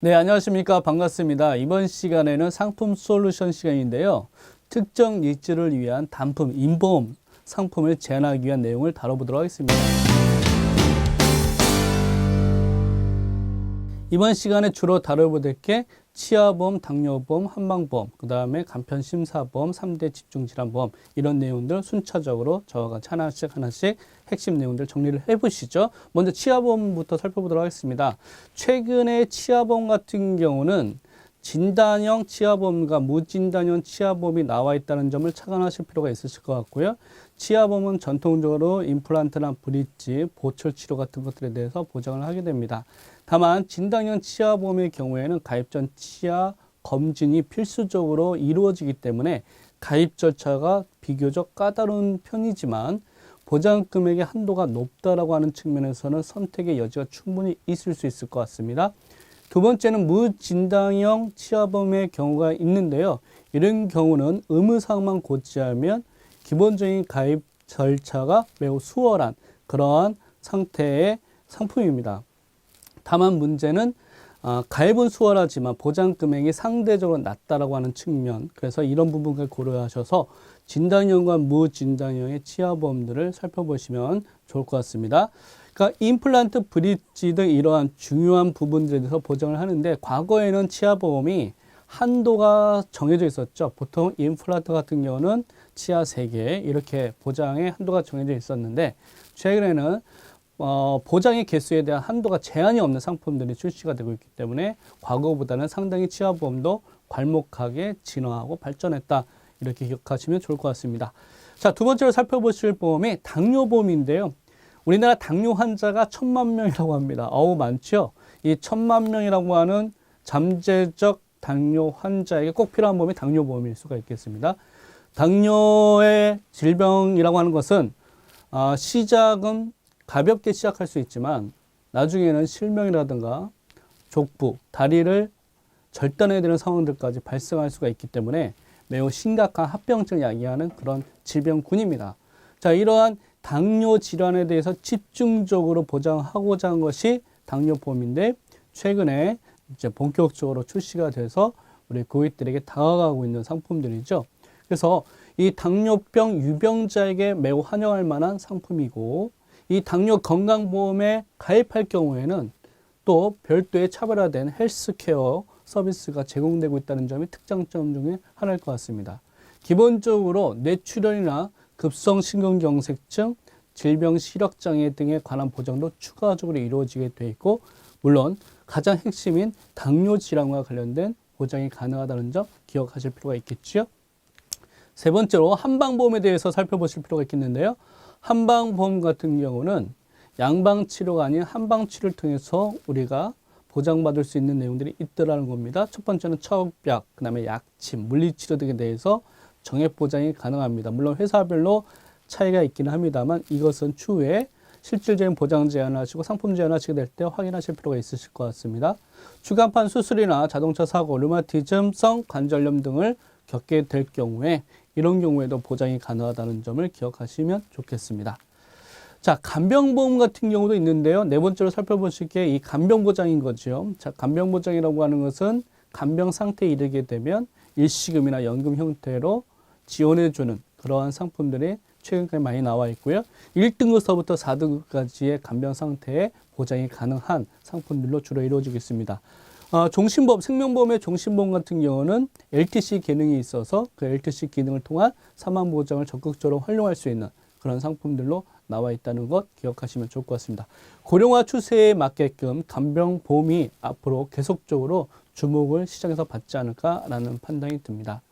네, 안녕하십니까. 반갑습니다. 이번 시간에는 상품 솔루션 시간인데요. 특정 니즈를 위한 단품, 인보험 상품을 제안하기 위한 내용을 다뤄보도록 하겠습니다. 이번 시간에 주로 다뤄볼 게 치아보험, 당뇨보험, 한방보험, 그 다음에 간편심사보험, 3대 집중질환보험 이런 내용들 순차적으로 저와 같이 하나씩 핵심 내용들 정리를 해보시죠. 먼저 치아보험부터 살펴보도록 하겠습니다. 최근에 치아보험 같은 경우는 진단형 치아보험과 무진단형 치아보험이 나와 있다는 점을 착안하실 필요가 있으실 것 같고요. 치아보험은 전통적으로 임플란트나 브릿지, 보철 치료 같은 것들에 대해서 보장을 하게 됩니다. 다만 진단형 치아보험의 경우에는 가입 전 치아 검진이 필수적으로 이루어지기 때문에 가입 절차가 비교적 까다로운 편이지만 보장 금액의 한도가 높다라고 하는 측면에서는 선택의 여지가 충분히 있을 수 있을 것 같습니다. 두 번째는 무진단형 치아보험의 경우가 있는데요. 이런 경우는 의무사항만 고지하면 기본적인 가입 절차가 매우 수월한 그러한 상태의 상품입니다. 다만 문제는 가입은 수월하지만 보장 금액이 상대적으로 낮다라고 하는 측면, 그래서 이런 부분을 고려하셔서 진단형과 무진단형의 치아보험들을 살펴보시면 좋을 것 같습니다. 그러니까 임플란트, 브릿지 등 이러한 중요한 부분들에 대해서 보장을 하는데 과거에는 치아보험이 한도가 정해져 있었죠. 보통 임플란트 같은 경우는 치아 3개 이렇게 보장의 한도가 정해져 있었는데 최근에는 보장의 개수에 대한 한도가 제한이 없는 상품들이 출시가 되고 있기 때문에 과거보다는 상당히 치아보험도 괄목하게 진화하고 발전했다. 이렇게 기억하시면 좋을 것 같습니다. 자, 두 번째로 살펴보실 보험이 당뇨보험인데요. 우리나라 당뇨 환자가 1000만 명이라고 합니다. 어우, 많죠? 이 1000만 명이라고 하는 잠재적 당뇨 환자에게 꼭 필요한 보험이 당뇨보험일 수가 있겠습니다. 당뇨의 질병이라고 하는 것은 시작은 가볍게 시작할 수 있지만 나중에는 실명이라든가 족부, 다리를 절단해야 되는 상황들까지 발생할 수가 있기 때문에 매우 심각한 합병증을 야기하는 그런 질병군입니다. 자, 이러한 당뇨 질환에 대해서 집중적으로 보장하고자 한 것이 당뇨보험인데 최근에 이제 본격적으로 출시가 돼서 우리 고객들에게 다가가고 있는 상품들이죠. 그래서 이 당뇨병 유병자에게 매우 환영할 만한 상품이고 이 당뇨 건강보험에 가입할 경우에는 또 별도의 차별화된 헬스케어 서비스가 제공되고 있다는 점이 특장점 중에 하나일 것 같습니다. 기본적으로 뇌출혈이나 급성심근경색증, 질병 시력장애 등에 관한 보장도 추가적으로 이루어지게 되어 있고 물론 가장 핵심인 당뇨 질환과 관련된 보장이 가능하다는 점 기억하실 필요가 있겠죠. 세 번째로 한방보험에 대해서 살펴보실 필요가 있겠는데요. 한방보험 같은 경우는 양방치료가 아닌 한방치료를 통해서 우리가 보장받을 수 있는 내용들이 있더라는 겁니다. 첫 번째는 처약, 그 다음에 약침, 물리치료 등에 대해서 정액 보장이 가능합니다. 물론 회사별로 차이가 있기는 합니다만 이것은 추후에 실질적인 보장 제한하시고 상품 제한하시게 될 때 확인하실 필요가 있으실 것 같습니다. 추간판 수술이나 자동차 사고, 류마티즘성 관절염 등을 겪게 될 경우에 이런 경우에도 보장이 가능하다는 점을 기억하시면 좋겠습니다. 자, 간병보험 같은 경우도 있는데요. 네 번째로 살펴보실 게 이 간병보장인 거죠. 자, 간병보장이라고 하는 것은 간병 상태에 이르게 되면 일시금이나 연금 형태로 지원해주는 그러한 상품들이 최근까지 많이 나와 있고요. 1등급서부터 4등급까지의 간병 상태에 보장이 가능한 상품들로 주로 이루어지고 있습니다. 종신보험, 생명보험의 종신보험 같은 경우는 LTC 기능이 있어서 그 LTC 기능을 통한 사망보장을 적극적으로 활용할 수 있는 그런 상품들로 나와 있다는 것 기억하시면 좋을 것 같습니다. 고령화 추세에 맞게끔 간병보험이 앞으로 계속적으로 주목을 시장에서 받지 않을까라는 판단이 듭니다.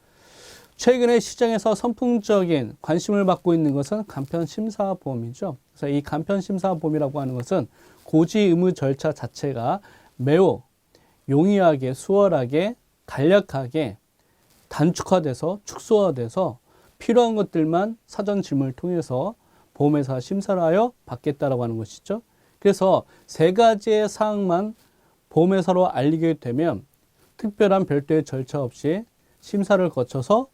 최근에 시장에서 선풍적인 관심을 받고 있는 것은 간편심사보험이죠. 그래서 이 간편심사보험이라고 하는 것은 고지 의무 절차 자체가 매우 용이하게, 수월하게, 간략하게 단축화돼서 축소화돼서 필요한 것들만 사전 질문을 통해서 보험회사 심사를 하여 받겠다라고 하는 것이죠. 그래서 세 가지의 사항만 보험회사로 알리게 되면 특별한 별도의 절차 없이 심사를 거쳐서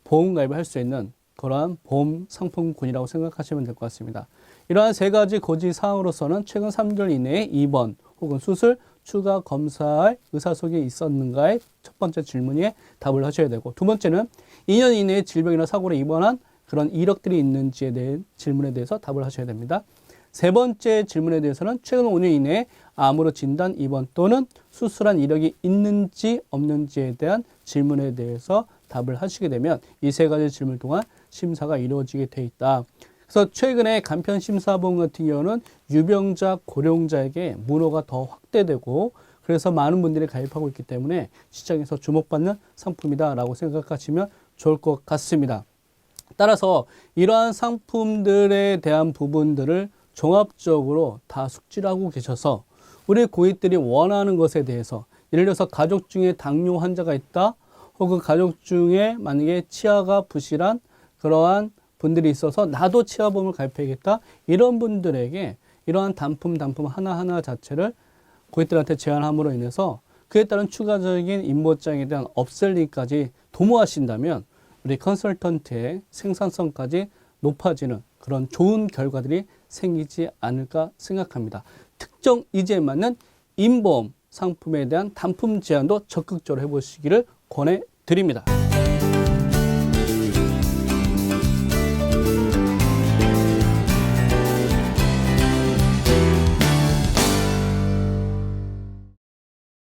보험 가입을 할 수 있는 그러한 보험 상품군이라고 생각하시면 될 것 같습니다. 이러한 세 가지 고지 사항으로서는 최근 3개월 이내에 입원 혹은 수술 추가 검사할 의사소견이 있었는가의 첫 번째 질문에 답을 하셔야 되고, 두 번째는 2년 이내에 질병이나 사고로 입원한 그런 이력들이 있는지에 대한 질문에 대해서 답을 하셔야 됩니다. 세 번째 질문에 대해서는 최근 5년 이내에 암으로 진단, 입원 또는 수술한 이력이 있는지 없는지에 대한 질문에 대해서 답을 하시게 되면 이 세 가지 질문을 통한 심사가 이루어지게 돼 있다. 그래서 최근에 간편심사보험 같은 경우는 유병자, 고령자에게 문호가 더 확대되고 그래서 많은 분들이 가입하고 있기 때문에 시장에서 주목받는 상품이다라고 생각하시면 좋을 것 같습니다. 따라서 이러한 상품들에 대한 부분들을 종합적으로 다 숙지를 하고 계셔서 우리 고객들이 원하는 것에 대해서, 예를 들어서 가족 중에 당뇨 환자가 있다, 혹은 가족 중에 만약에 치아가 부실한 그러한 분들이 있어서 나도 치아보험을 가입해야겠다, 이런 분들에게 이러한 단품 하나하나 자체를 고객들한테 제안함으로 인해서 그에 따른 추가적인 임보장에 대한 업셀링까지 도모하신다면 우리 컨설턴트의 생산성까지 높아지는 그런 좋은 결과들이 생기지 않을까 생각합니다. 특정 이제에 맞는 임보험 상품에 대한 단품 제안도 적극적으로 해보시기를 권해드립니다.